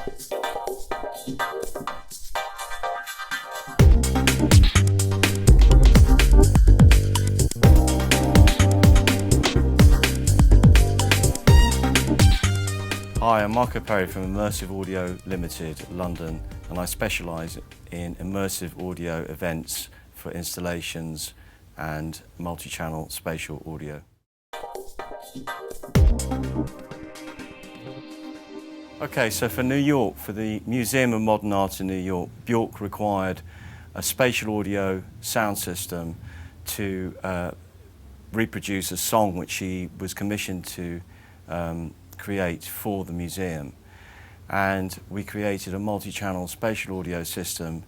Hi, I'm Marco Perry from Immersive Audio Limited, London, and I specialise in immersive audio events for installations and multi-channel spatial audio. Okay, so for New York, for the Museum of Modern Art in New York, Bjork required a spatial audio sound system to reproduce a song which she was commissioned to create for the museum. And we created a multi-channel spatial audio system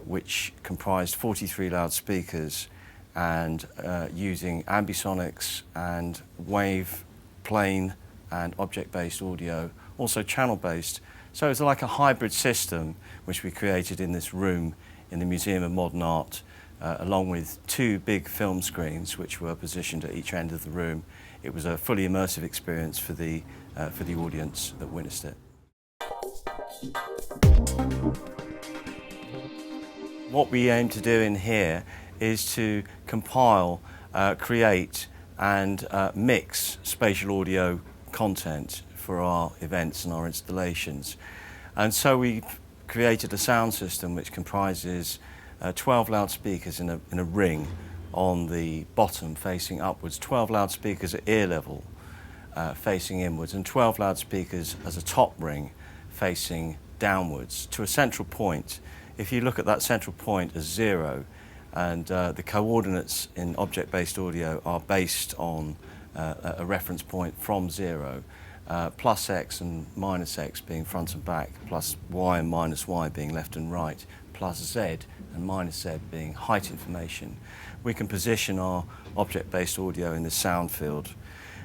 which comprised 43 loudspeakers and using ambisonics and wave, plane and object-based audio, also channel-based. So it's like a hybrid system which we created in this room in the Museum of Modern Art, along with two big film screens which were positioned at each end of the room. It was a fully immersive experience for the audience that witnessed it. What we aim to do in here is to compile, create and mix spatial audio content for our events and our installations. And so we created a sound system which comprises 12 loudspeakers in a ring on the bottom facing upwards, 12 loudspeakers at ear level facing inwards, and 12 loudspeakers as a top ring facing downwards to a central point. If you look at that central point as 0, and the coordinates in object-based audio are based on a reference point from 0, plus x and minus x being front and back, plus y and minus y being left and right, plus z and minus z being height information. We can position our object-based audio in the sound field,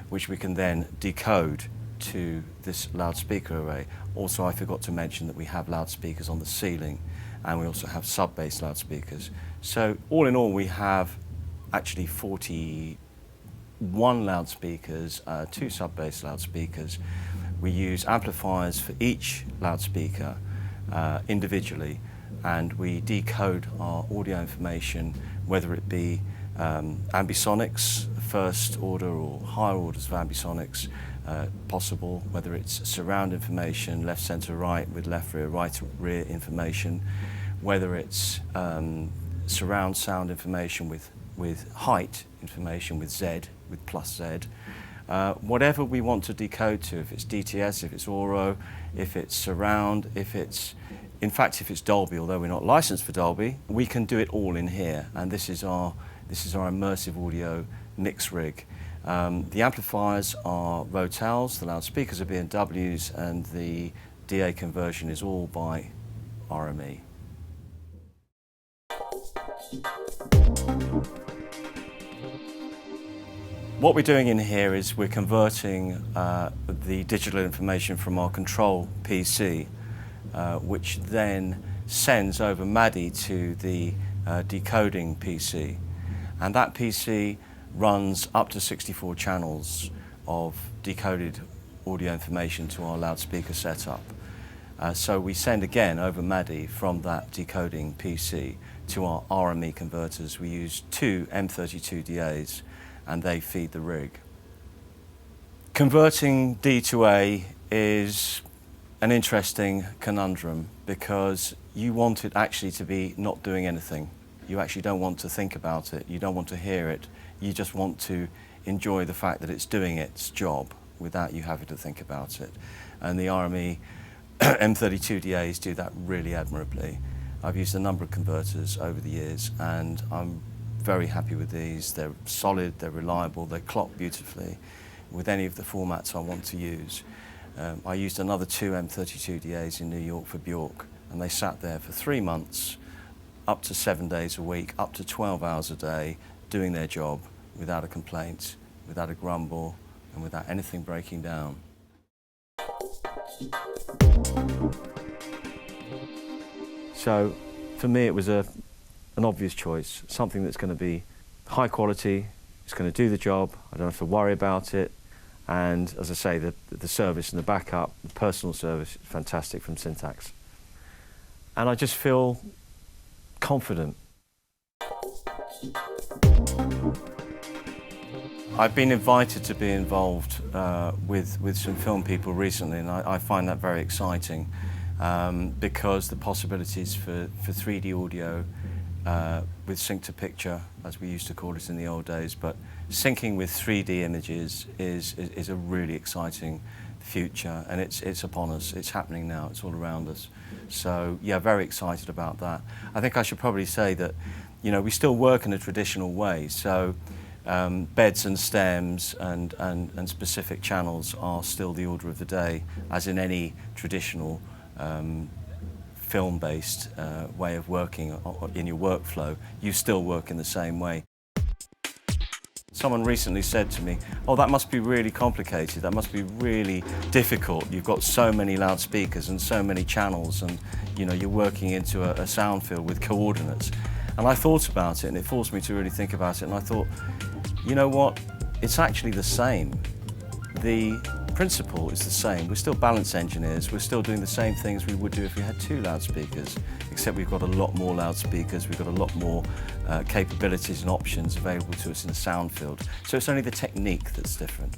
which we can then decode to this loudspeaker array. Also, I forgot to mention that we have loudspeakers on the ceiling, and we also have sub-bass loudspeakers. So all in all, we have actually 41 loudspeakers, 2 sub-bass loudspeakers. We use amplifiers for each loudspeaker individually, and we decode our audio information, whether it be ambisonics, first order or higher orders of ambisonics possible, whether it's surround information, left, centre, right, with left rear, right rear information, whether it's surround sound information with height information with Z, with plus Z. Whatever we want to decode to, if it's DTS, if it's Oro, if it's surround, if it's Dolby, although we're not licensed for Dolby, we can do it all in here. And this is our immersive audio mix rig. The amplifiers are Rotels, the loudspeakers are B&Ws, and the DA conversion is all by RME. What we're doing in here is we're converting the digital information from our control PC, which then sends over MADI to the decoding PC. And that PC runs up to 64 channels of decoded audio information to our loudspeaker setup. So we send again over MADI from that decoding PC to our RME converters. We use 2 M-32 DAs, and they feed the rig. Converting D to A is an interesting conundrum because you want it actually to be not doing anything. You actually don't want to think about it, you don't want to hear it, you just want to enjoy the fact that it's doing its job without you having to think about it. And the RME M-32 DAs do that really admirably. I've used a number of converters over the years and I'm very happy with these. They're solid, they're reliable, they clock beautifully with any of the formats I want to use. I used another 2 M-32 DAs in New York for Bjork, and they sat there for 3 months, up to 7 days a week, up to 12 hours a day, doing their job without a complaint, without a grumble, and without anything breaking down. So for me it was an obvious choice, something that's going to be high quality, it's going to do the job, I don't have to worry about it, And as I say, the service and the backup, the personal service, fantastic from Synthax. And I just feel confident. I've been invited to be involved with some film people recently, and I find that very exciting because the possibilities for 3D audio with sync to picture, as we used to call it in the old days, but syncing with 3D images is a really exciting future, and it's upon us. It's happening now. It's all around us. So yeah, very excited about that. I think I should probably say that, you know, we still work in a traditional way. So beds and stems and specific channels are still the order of the day, as in any traditional film-based way of working in your workflow. You still work in the same way. Someone recently said to me, "Oh, that must be really complicated, that must be really difficult. You've got so many loudspeakers and so many channels, and you know, you're working into a sound field with coordinates." And I thought about it, and it forced me to really think about it, and I thought, you know what, it's actually the same. The principle is the same. We're still balance engineers, we're still doing the same things we would do if we had 2 loudspeakers, except we've got a lot more loudspeakers, we've got a lot more capabilities and options available to us in the sound field. So it's only the technique that's different.